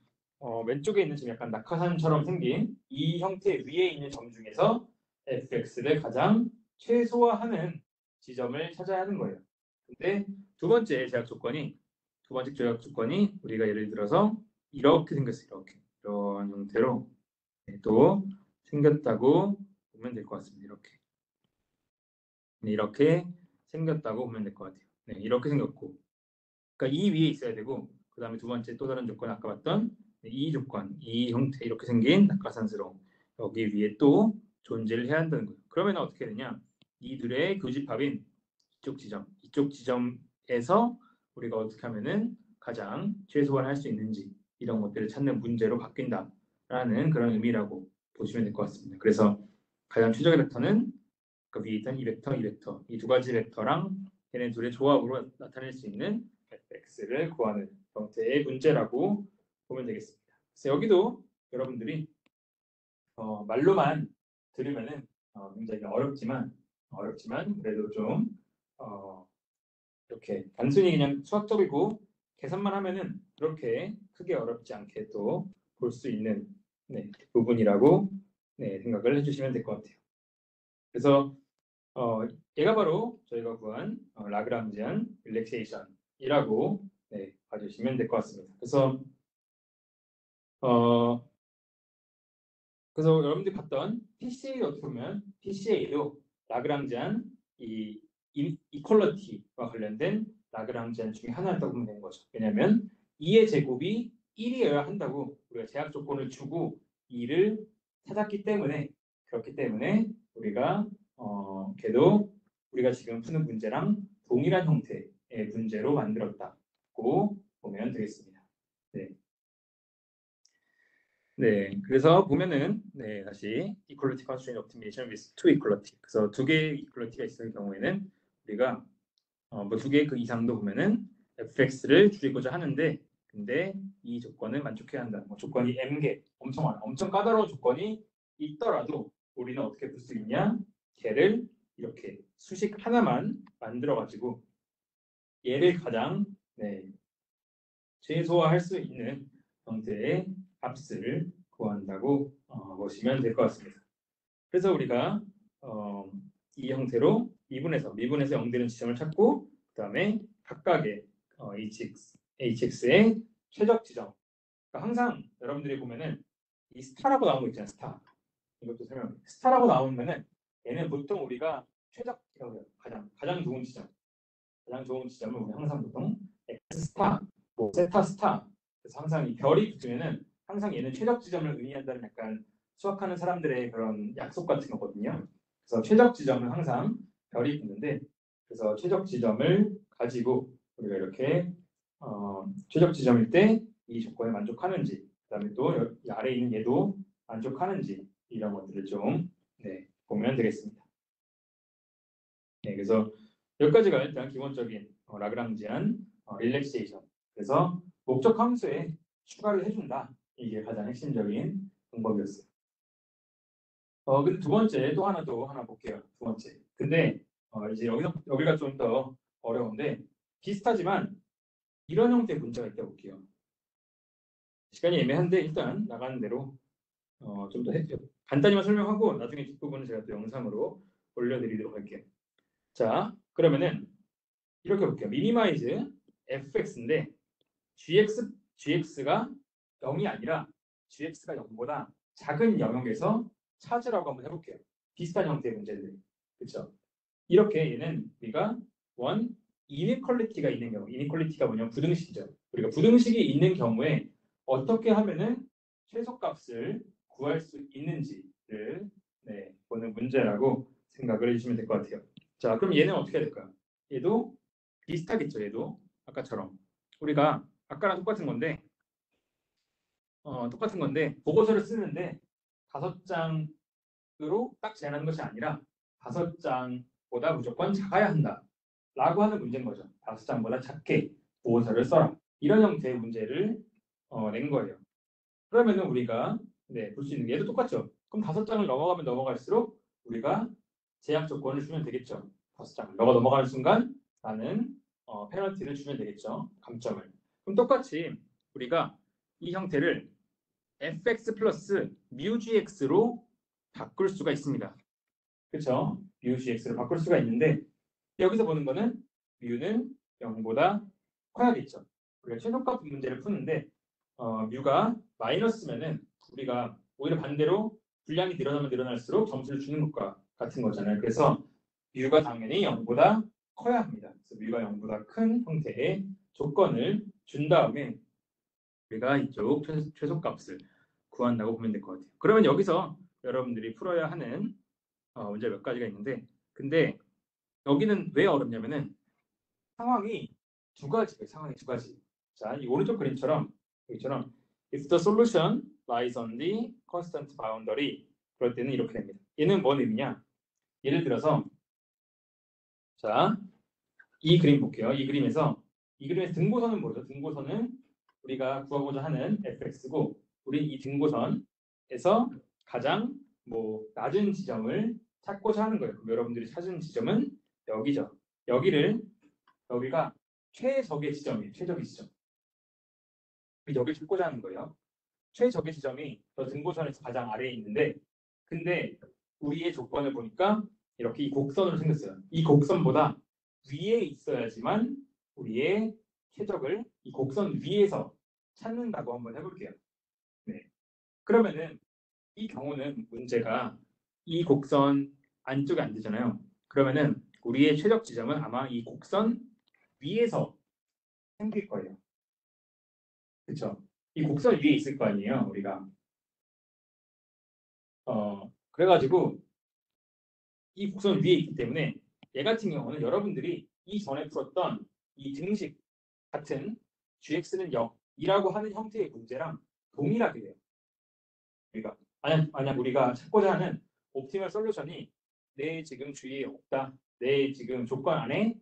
왼쪽에 있는 지금 약간 낙하산처럼 생긴 이 형태 위에 있는 점 중에서 fx를 가장 최소화하는 지점을 찾아야 하는 거예요. 근데 두 번째 제약 조건이 우리가 예를 들어서 이렇게 생겼어요. 이런 형태로 또 생겼다고 보면 될 것 같습니다. 이렇게 생겼다고 보면 될 것 같아요. 이렇게 생겼고, 그러니까 이 위에 있어야 되고, 그 다음에 두 번째 또 다른 조건 아까 봤던 이 조건, 이 형태 이렇게 생긴 낙하산스러움 여기 위에 또 존재를 해야 한다는 거예요. 그러면 어떻게 되냐? 이 둘의 교집합인 이쪽 지점에서 우리가 어떻게 하면은 가장 최소화를 할 수 있는지 이런 것들을 찾는 문제로 바뀐다라는 그런 의미라고 보시면 될 것 같습니다. 그래서 가장 최적의 벡터는 그 위에 있던 이 벡터, 이 두 가지 벡터랑 얘네 둘의 조합으로 나타낼 수 있는 fx를 구하는 형태의 문제라고 보면 되겠습니다. 그래서 여기도 여러분들이 말로만 들으면은 굉장히 어렵지만 그래도 좀 이렇게 단순히 그냥 수학적이고 계산만 하면은 그렇게 크게 어렵지 않게 또 볼 수 있는 부분이라고 생각을 해주시면 될 것 같아요. 그래서 얘가 바로 저희가 구한 라그랑지안 릴렉세이션이라고 봐주시면 될 것 같습니다. 그래서 여러분들이 봤던 PCA도 어떻게 보면 PCA도 라그랑지안 이 이퀄러티와 관련된 라그랑지안 중에 하나였다고 보면 되는 거죠. 왜냐하면 2의 제곱이 1이어야 한다고 우리가 제약 조건을 주고 2를 찾았기 때문에 그렇기 때문에 우리가 걔도 우리가 지금 푸는 문제랑 동일한 형태의 문제로 만들었다고 보면 되겠습니다. 그래서 보면은 다시 equality constraint optimization with two equality. 그래서 두 개의 equality가 있을 경우에는 우리가 두 개 그 이상도 보면은 fx를 줄이고자 하는데 근데 이 조건을 만족해야 한다. 조건이 m개 엄청 까다로운 조건이 있더라도 우리는 어떻게 풀 수 있냐? 걔를 이렇게 수식 하나만 만들어 가지고 얘를 가장 최소화할 수 있는 형태의 값을 구한다고 보시면 될 것 같습니다. 그래서 우리가 이 형태로 미분해서 0 되는 지점을 찾고 그 다음에 각각의 hx의 최적 지점. 그러니까 항상 여러분들이 보면은 이 스타라고 나오는 거 있잖아요. 스타. 이것도 설명해. 스타라고 나오면은 얘는 보통 우리가 최적이라고 해요. 가장 좋은 지점. 가장 좋은 지점을 우리 항상 보통 x 스타, 세타 스타. 그래서 항상 이 별이 붙으면은 항상 얘는 최적 지점을 의미한다는 약간 수학하는 사람들의 그런 약속 같은 거거든요. 그래서 최적 지점은 항상 별이 붙는데 그래서 최적 지점을 가지고 우리가 이렇게 최적 지점일 때 이 조건에 만족하는지 그다음에 또 아래에 있는 얘도 만족하는지 이런 것들을 좀 보면 되겠습니다. 그래서 여기까지가 일단 기본적인 라그랑지안 릴렉세이션. 그래서 목적 함수에 추가를 해준다. 이게 가장 핵심적인 방법이었어요. 근데 두 번째 또 하나 볼게요. 두 번째. 근데 이제 여기가 좀 더 어려운데 비슷하지만 이런 형태의 문제가 있다 볼게요. 시간이 애매한데 일단 나가는 대로 좀 더 간단히만 설명하고 나중에 뒷부분은 제가 또 영상으로 올려드리도록 할게요. 자, 그러면은 이렇게 볼게요. 미니마이즈 fx인데 gx가 0이 아니라 gx가 0보다 작은 영역에서 찾으라고 한번 해볼게요. 비슷한 형태의 문제들. 그렇죠? 이렇게 얘는 우리가 이니퀄리티가 있는 경우, 이니퀄리티가 뭐냐면 부등식이죠. 우리가 부등식이 있는 경우에 어떻게 하면은 최소값을 구할 수 있는지를 보는 문제라고 생각을 해주시면 될 것 같아요. 자, 그럼 얘는 어떻게 해야 될까요? 얘도 비슷하겠죠. 얘도 아까처럼 우리가 아까랑 똑같은 건데 보고서를 쓰는데 5장으로 딱 제한하는 것이 아니라 5장보다 무조건 작아야 한다 라고 하는 문제인 거죠. 5장보다 작게 보고서를 써라. 이런 형태의 문제를 낸 거예요. 그러면은 우리가 볼 수 있는 게 얘도 똑같죠. 그럼 5장을 넘어가면 넘어갈수록 우리가 제약 조건을 주면 되겠죠. 5장을 넘어가는 순간 나는 페널티를 주면 되겠죠. 감점을. 그럼 똑같이 우리가 이 형태를 fx 플러스 μgx로 바꿀 수가 있습니다. 그렇죠? μgx로 바꿀 수가 있는데 여기서 보는 거는 μ는 0보다 커야겠죠. 우리가 최소값 문제를 푸는데 μ가 마이너스면은 우리가 오히려 반대로 분량이 늘어나면 늘어날수록 점수를 주는 것과 같은 거잖아요. 그래서 μ가 당연히 0보다 커야 합니다. 그래서 μ가 0보다 큰 형태의 조건을 준 다음에 우리가 이쪽 최소값을 구한다고 보면 될 것 같아요. 그러면 여기서 여러분들이 풀어야 하는 문제 몇 가지가 있는데 근데 여기는 왜 어렵냐면은 상황이 두 가지예요. 상황이 두 가지. 자, 이 오른쪽 그림처럼 여기처럼 if the solution lies on the constant boundary 그럴 때는 이렇게 됩니다. 얘는 뭔 의미냐? 예를 들어서 자, 이 그림 볼게요. 이 그림에서 등고선은 뭐죠? 등고선은 우리가 구하고자 하는 fx고 우리 이 등고선에서 가장 낮은 지점을 찾고자 하는 거예요. 그럼 여러분들이 찾은 지점은 여기죠. 여기가 최적의 지점이에요. 최적의 지점. 여기를 찾고자 하는 거예요. 최적의 지점이 저 등고선에서 가장 아래에 있는데 근데 우리의 조건을 보니까 이렇게 이 곡선으로 생겼어요. 이 곡선보다 위에 있어야지만 우리의 최적을 이 곡선 위에서 찾는다고 한번 해볼게요. 네. 그러면은 이 경우는 문제가 이 곡선 안쪽에 안 되잖아요. 그러면은 우리의 최적 지점은 아마 이 곡선 위에서 생길 거예요. 그렇죠? 이 곡선 위에 있을 거 아니에요, 우리가. 그래가지고 이 곡선 위에 있기 때문에 얘 같은 경우는 여러분들이 이전에 풀었던 이 등식 같은 gx는 0이라고 하는 형태의 문제랑 동일하게 돼요. 우리가 만약 우리가 찾고자 하는 옵티멀 솔루션이 내 지금 주위에 없다, 내 지금 조건 안에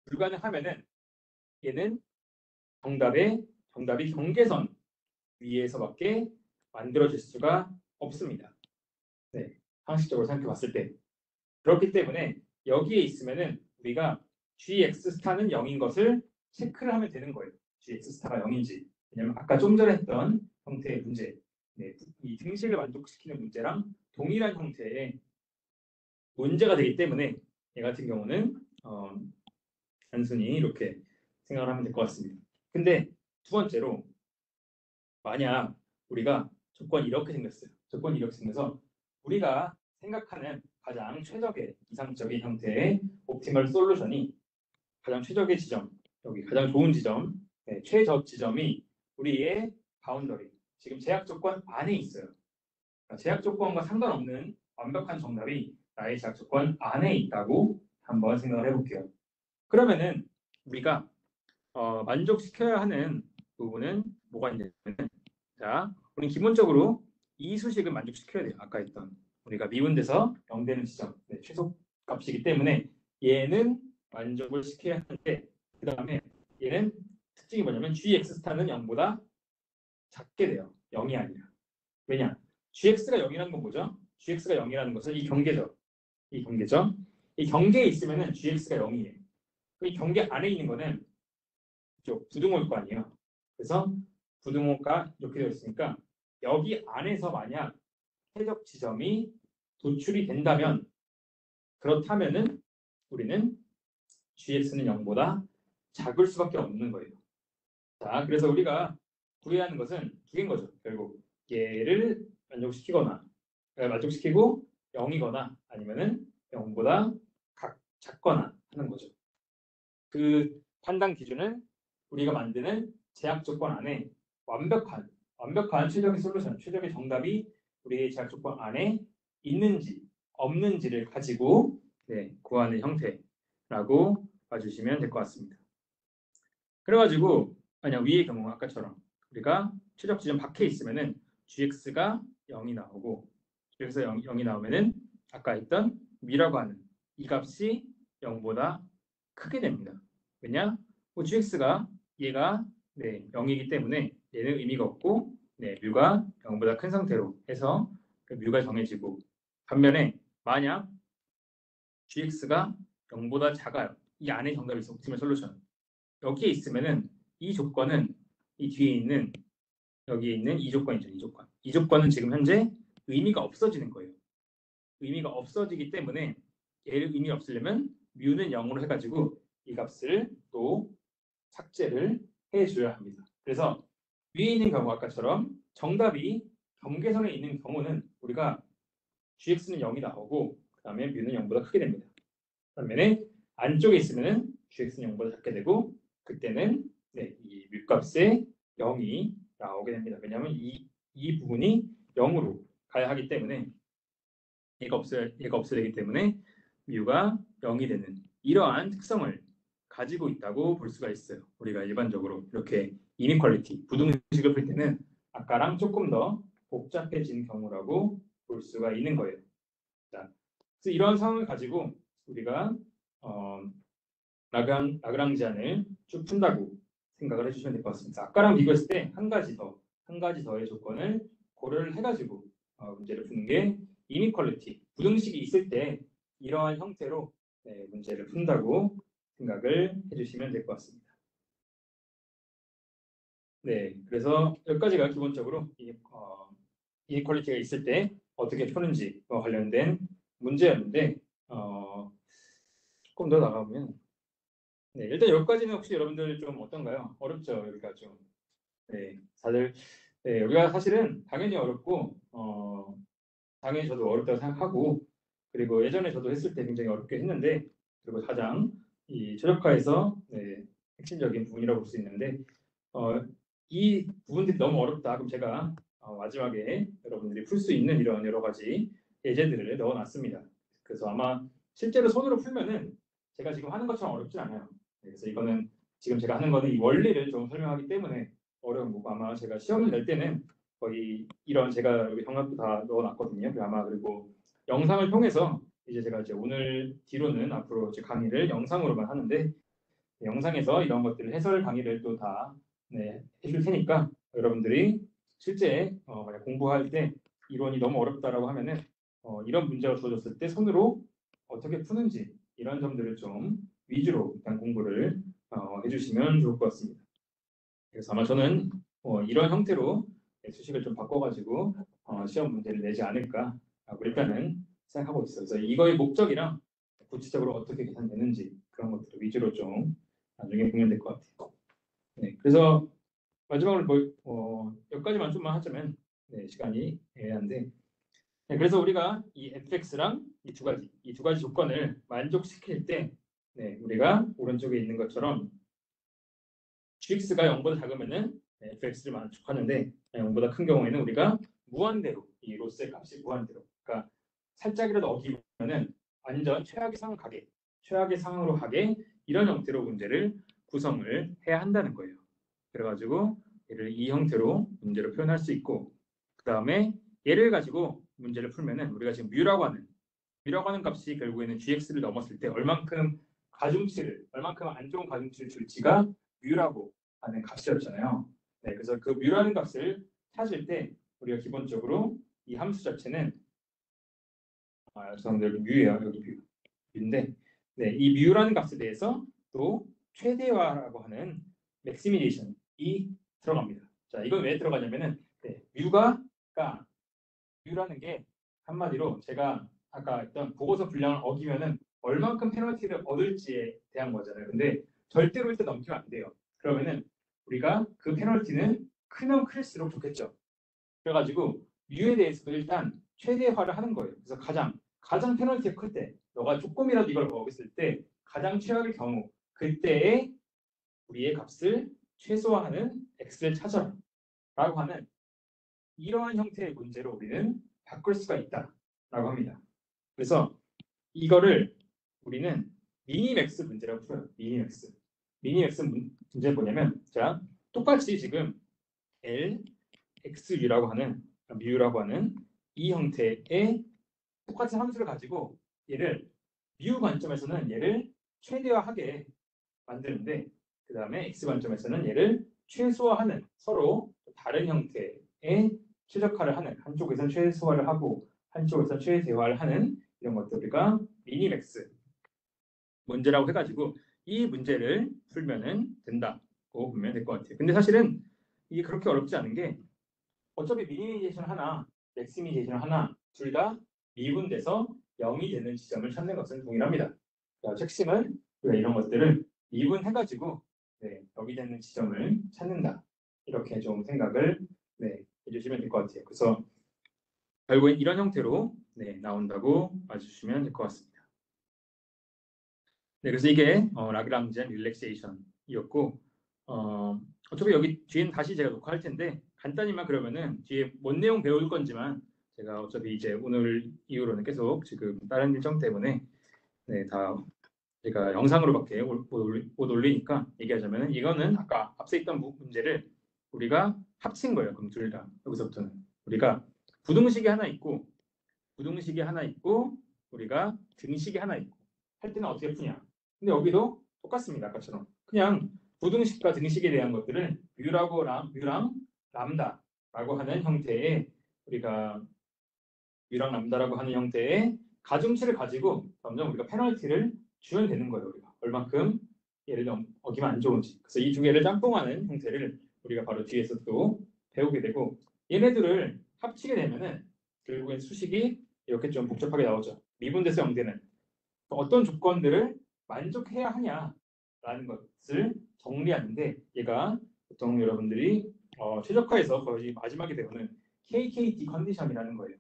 불가능하면은 얘는 정답이 경계선 위에서밖에 만들어질 수가 없습니다. 네, 상식적으로 생각해 봤을 때. 그렇기 때문에 여기에 있으면은 우리가 gx 스타는 0인 것을 체크를 하면 되는 거예요. gx 스타가 0인지. 왜냐면 아까 좀 전에 했던 형태의 문제, 이 등식을 만족시키는 문제랑 동일한 형태의 문제가 되기 때문에 얘 같은 경우는 단순히 이렇게 생각을 하면 될 것 같습니다. 근데 두 번째로 만약 우리가 조건이 이렇게 생겼어요. 조건이 이렇게 생겨서 우리가 생각하는 가장 최적의 이상적인 형태의 옵티멀 솔루션이 가장 최적의 지점, 여기 가장 좋은 지점, 최적 지점이 우리의 바운더리, 지금 제약 조건 안에 있어요. 그러니까 제약 조건과 상관없는 완벽한 정답이 나의 제약 조건 안에 있다고 한번 생각을 해볼게요. 그러면은 우리가 만족시켜야 하는 부분은 뭐가 있냐면 자, 우리 기본적으로 이 수식을 만족시켜야 돼요. 아까 했던 우리가 미분돼서 0 되는 지점 최소 값이기 때문에 얘는 만족을 시켜야 하는데 그 다음에 얘는 특징이 뭐냐면 gx 스타는 0보다 작게 돼요. 0이 아니라. 왜냐? gx가 0이라는 건 뭐죠? gx가 0이라는 것은 이 경계죠. 이 경계에 있으면은 gx가 0이에요. 이 경계 안에 있는 거는 이쪽 부등호일 거 아니에요. 그래서 부등호가 이렇게 되어 있으니까 여기 안에서 만약 최적 지점이 도출이 된다면 그렇다면은 우리는 gx는 0보다 작을 수밖에 없는 거예요. 자, 그래서 우리가 구해야 하는 것은 두 개인 거죠. 결국 얘를 만족시키고 0이거나 아니면은 0보다 작거나 하는 거죠. 그 판단 기준은 우리가 만드는 제약 조건 안에 완벽한 최적의 솔루션, 최적의 정답이 우리의 제약 조건 안에 있는지 없는지를 가지고 구하는 형태라는 라고 봐주시면 될 것 같습니다. 그래가지고 만약 위의 경우 아까처럼 우리가 최적 지점 밖에 있으면은 gx가 0이 나오고 gx가 0이 나오면은 아까 했던 μ라고 하는 이 값이 0보다 크게 됩니다. 왜냐? 뭐 gx가 얘가 0이기 때문에 얘는 의미가 없고 뮤가 0보다 큰 상태로 해서 그 뮤가 정해지고 반면에 만약 gx가 0보다 작아요. 이 안에 정답이 있어 옵티멀 솔루션. 여기에 있으면은 이 조건은 이 뒤에 있는 여기에 있는 이 조건이죠. 이 조건. 이 조건은 지금 현재 의미가 없어지는 거예요. 의미가 없어지기 때문에 얘를 의미 없으려면 뮤는 0으로 해가지고 이 값을 또 삭제를 해줘야 합니다. 그래서 위에 있는 경우 아까처럼 정답이 경계선에 있는 경우는 우리가 gx는 0이 나오고 그 다음에 뮤는 0보다 크게 됩니다. 반면에 안쪽에 있으면은 gx는 0보다 작게 되고 그때는 이 뮤값의 0이 나오게 됩니다. 왜냐하면 이 부분이 0으로 가야 하기 때문에 얘가 없어야 되기 때문에 뮤가 0이 되는 이러한 특성을 가지고 있다고 볼 수가 있어요. 우리가 일반적으로 이렇게 이니퀄리티, 부등식을 풀 때는 아까랑 조금 더 복잡해진 경우라고 볼 수가 있는 거예요. 자, 그래서 이런 상황을 가지고 우리가 라그랑지안을 쭉 푼다고 생각을 해주시면 될 것 같습니다. 아까랑 비교했을 때 한 가지 더의 조건을 고려를 해가지고 문제를 푸는 게 이니퀄리티, 부등식이 있을 때 이러한 형태로 문제를 푼다고 생각을 해주시면 될 것 같습니다. 네, 그래서 여기까지가 기본적으로 이니퀄리티가 있을 때 어떻게 푸는지와 관련된 문제였는데 조금 더 나가보면 일단 여기까지는 혹시 여러분들 좀 어떤가요? 어렵죠? 여기가 좀 다들 여기가 사실은 당연히 어렵고 당연히 저도 어렵다고 생각하고 그리고 예전에 저도 했을 때 굉장히 어렵게 했는데 그리고 가장 이 최적화에서 핵심적인 부분이라고 볼 수 있는데 이 부분들이 너무 어렵다. 그럼 제가 마지막에 여러분들이 풀 수 있는 이런 여러 가지 예제들을 넣어놨습니다. 그래서 아마 실제로 손으로 풀면은 제가 지금 하는 것처럼 어렵진 않아요. 그래서 이거는 지금 제가 하는 거는 이 원리를 좀 설명하기 때문에 어려운 거고 아마 제가 시험을 낼 때는 거의 이런 제가 여기 정답도 다 넣어놨거든요. 아마 그리고 영상을 통해서 이제 제가 이제 오늘 뒤로는 앞으로 이제 강의를 영상으로만 하는데 영상에서 이런 것들을 해설 강의를 또 다 해줄 테니까 여러분들이 실제 만약 공부할 때 이론이 너무 어렵다라고 하면은 이런 문제가 주어졌을 때 손으로 어떻게 푸는지 이런 점들을 좀 위주로 일단 공부를 해주시면 좋을 것 같습니다. 그래서 아마 저는 이런 형태로 수식을 좀 바꿔가지고 시험 문제를 내지 않을까라고 일단은 생각하고 있어요. 그래서 이거의 목적이랑 구체적으로 어떻게 계산되는지 그런 것들 위주로 좀 나중에 보면 될 것 같아요. 네, 그래서 마지막으로 여기까지만 좀만 하자면 시간이 애매한데 그래서 우리가 이 fx랑 이 두 가지 조건을 만족시킬 때 우리가 오른쪽에 있는 것처럼 gx가 0보다 작으면은 fx를 만족하는데 0보다 큰 경우에는 우리가 무한대로 이 로스의 값이 무한대로 그러니까 살짝이라도 어기면은 완전 최악의 상황으로 가게 이런 형태로 문제를 구성을 해야 한다는 거예요. 그래가지고 얘를 이 형태로 문제로 표현할 수 있고 그 다음에 얘를 가지고 문제를 풀면은 우리가 지금 뮤라고 하는 값이 결국에는 gx를 넘었을 때 얼만큼 안 좋은 가중치를 줄지가 뮤라고 하는 값이었잖아요. 그래서 그 뮤라는 값을 찾을 때 우리가 기본적으로 이 함수 자체는 죄송합니다. 여기 뮤예요. 여기 뮤인데 이 뮤라는 값에 대해서 또 최대화라고 하는 맥시미레이션이 들어갑니다. 자, 이건 왜 들어가냐면은 뮤라는 게 한마디로 제가 아까 했던 보고서 분량을 어기면은 얼만큼 페널티를 얻을지에 대한 거잖아요. 근데 절대로 일단 넘기면 안 돼요. 그러면은 우리가 그 페널티는 크면 클수록 좋겠죠. 그래가지고 뮤에 대해서도 일단 최대화를 하는 거예요. 그래서 가장 페널티가 클 때, 너가 조금이라도 이걸 어겼을 때 가장 최악의 경우 그때에 우리의 값을 최소화하는 x를 찾아라 라고 하는 이러한 형태의 문제로 우리는 바꿀 수가 있다라고 합니다. 그래서 이거를 우리는 미니맥스 문제라고 풀어요. 미니맥스. 미니맥스 문제는 뭐냐면, 자, 똑같이 지금 L, XU라고 하는, 뮤라고 하는 이 형태의 똑같은 함수를 가지고 얘를 뮤 관점에서는 얘를 최대화하게 만드는데, 그 다음에 X 관점에서는 얘를 최소화하는, 서로 다른 형태의 최적화를 하는, 한쪽에선 최소화를 하고 한쪽에선 최대화를 하는 이런 것들 우리가 미니맥스 문제라고 해가지고 이 문제를 풀면은 된다고 보면 될 것 같아요. 근데 사실은 이게 그렇게 어렵지 않은 게, 어차피 미니미제이션 하나, 맥시미제이션 하나 둘 다 미분돼서 0이 되는 지점을 찾는 것은 동일합니다. 그러니까 핵심은 우리가 이런 것들을 미분해가지고 네, 0이 되는 지점을 찾는다. 이렇게 좀 생각을 네, 해주시면 될 것 같아요. 그래서 결국엔 이런 형태로 네, 나온다고 봐주시면 될 것 같습니다. 네, 그래서 이게 라그랑지안 릴렉세이션이었고, 어차피 여기 뒤엔 다시 제가 녹화할 텐데 간단히만 그러면은 뒤에 뭔 내용 배울 건지만, 제가 어차피 이제 오늘 이후로는 계속 지금 다른 일정 때문에 네, 다 제가 영상으로밖에 못 올리니까 얘기하자면은, 이거는 아까 앞서 있던 문제를 우리가 합친 거예요. 그럼 둘 다 여기서부터는 우리가 부등식이 하나 있고 우리가 등식이 하나 있고 할 때는 어떻게 푸냐. 근데 여기도 똑같습니다. 아까처럼 그냥 부등식과 등식에 대한 것들을 뮤랑 람다라고 하는 형태의, 우리가 뮤랑 람다라고 하는 형태의 가중치를 가지고 점점 우리가 페널티를 주면 되는 거예요. 우리가 얼만큼 얘를 어기면 안 좋은지. 그래서 이 두 개를 짬뽕하는 형태를 우리가 바로 뒤에서 또 배우게 되고, 얘네들을 합치게 되면은 결국엔 수식이 이렇게 좀 복잡하게 나오죠. 미분돼서 0되는 어떤 조건들을 만족해야 하냐라는 것을 정리하는데, 얘가 보통 여러분들이 최적화에서 거의 마지막에 배우는 KKT 컨디션이라는 거예요.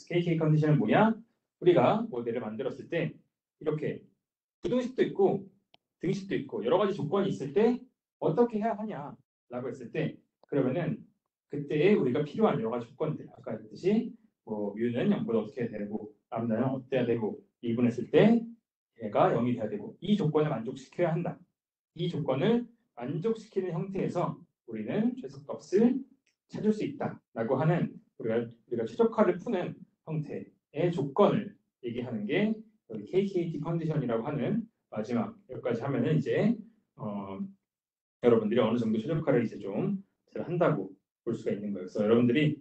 KK 컨디션은 뭐냐? 우리가 모델을 만들었을 때 이렇게 부등식도 있고 등식도 있고 여러 가지 조건이 있을 때 어떻게 해야 하냐라고 했을 때, 그러면은 그때에 우리가 필요한 여러 가지 조건들, 아까 했듯이 뭐 뮤는 0보다 어떻게 해야 되고 람다는 어때야 되고, 미분했을 때 얘가 0이 돼야 되고, 이 조건을 만족시켜야 한다. 이 조건을 만족시키는 형태에서 우리는 최소값을 찾을 수 있다라고 하는, 우리가 최적화를 푸는 형태의 조건을 얘기하는 게 여기 KKT 컨디션이라고 하는, 마지막 여기까지 하면은 이제 여러분들이 어느 정도 최적화를 이제 좀 잘 한다고 볼 수가 있는 거예요. 그래서 여러분들이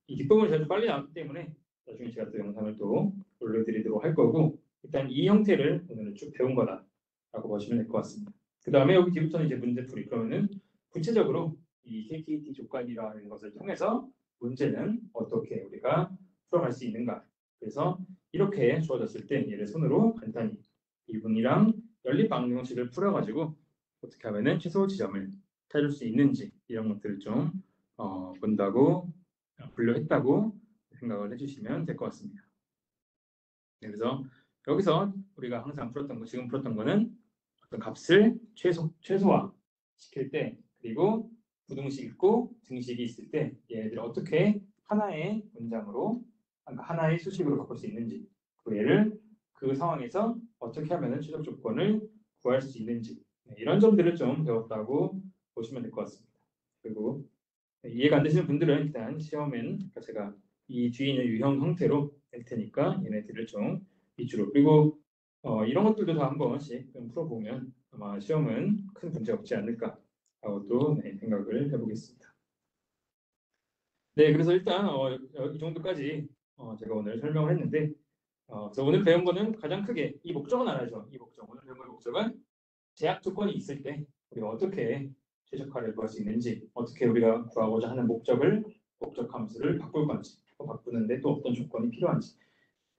이 뒷부분이 제가 좀 빨리 나왔기 때문에 나중에 제가 또 영상을 또 올려드리도록 할 거고, 일단 이 형태를 오늘은 쭉 배운 거다라고 보시면 될 것 같습니다. 그 다음에 여기 뒤부터는 이제 문제풀이. 그러면은 구체적으로 이 KKT 조건이라는 것을 통해서 문제는 어떻게 우리가 풀어갈 수 있는가. 그래서 이렇게 주어졌을 때 얘를 손으로 간단히 미분이랑 연립 방정식을 풀어가지고 어떻게 하면은 최소 지점을 찾을 수 있는지, 이런 것들을 좀 본다고 분류했다고 생각을 해주시면 될 것 같습니다. 네, 그래서 여기서 우리가 항상 풀었던 거, 지금 풀었던 거는 어떤 값을 최소화 시킬 때, 그리고 부등식 있고 등식이 있을 때 얘네들을 어떻게 하나의 문장으로, 하나의 수식으로 바꿀 수 있는지, 그 얘를 그 상황에서 어떻게 하면 최적 조건을 구할 수 있는지, 이런 점들을 좀 배웠다고 보시면 될 것 같습니다. 그리고 이해가 안 되시는 분들은 일단 시험엔 제가 이 뒤에 있는 유형 형태로 낼 테니까 얘네들을 좀 위주로, 그리고 이런 것들도 다 한 번씩 좀 풀어보면 아마 시험은 큰 문제 없지 않을까 하고 또 생각을 해보겠습니다. 네, 그래서 일단 이 정도까지 제가 오늘 설명을 했는데, 그래서 오늘 배운 거는 가장 크게 이 목적은 알아야죠. 이 목적, 오늘 배운 목적은 제약 조건이 있을 때 우리가 어떻게 최적화를 구할 수 있는지, 어떻게 우리가 구하고자 하는 목적 함수를 바꿀 건지, 또 바꾸는데 또 어떤 조건이 필요한지,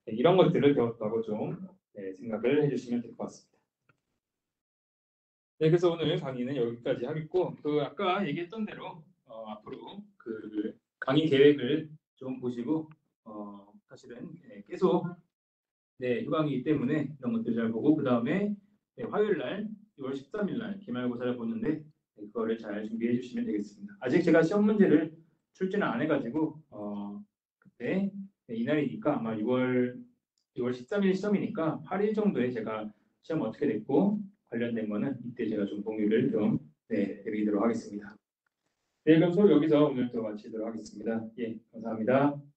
이런 것들을 배웠다고 좀 생각을 해주시면 될 것 같습니다. 네, 그래서 오늘 강의는 여기까지 하겠고, 그 아까 얘기했던 대로 앞으로 그 강의 계획을 좀 보시고, 사실은 계속 휴강이기 때문에 이런 것들 잘 보고, 그 다음에 화요일 날 6월 13일 날 기말고사를 보는데 그거를 잘 준비해 주시면 되겠습니다. 아직 제가 시험 문제를 출제는 안 해가지고 그때 이날이니까 아마 6월 13일 시험이니까 8일 정도에 제가 시험 어떻게 됐고 관련된 거는 이때 제가 좀 공유를 좀 드리도록 하겠습니다. 네, 그럼 수업 여기서 오늘 또 마치도록 하겠습니다. 예, 감사합니다.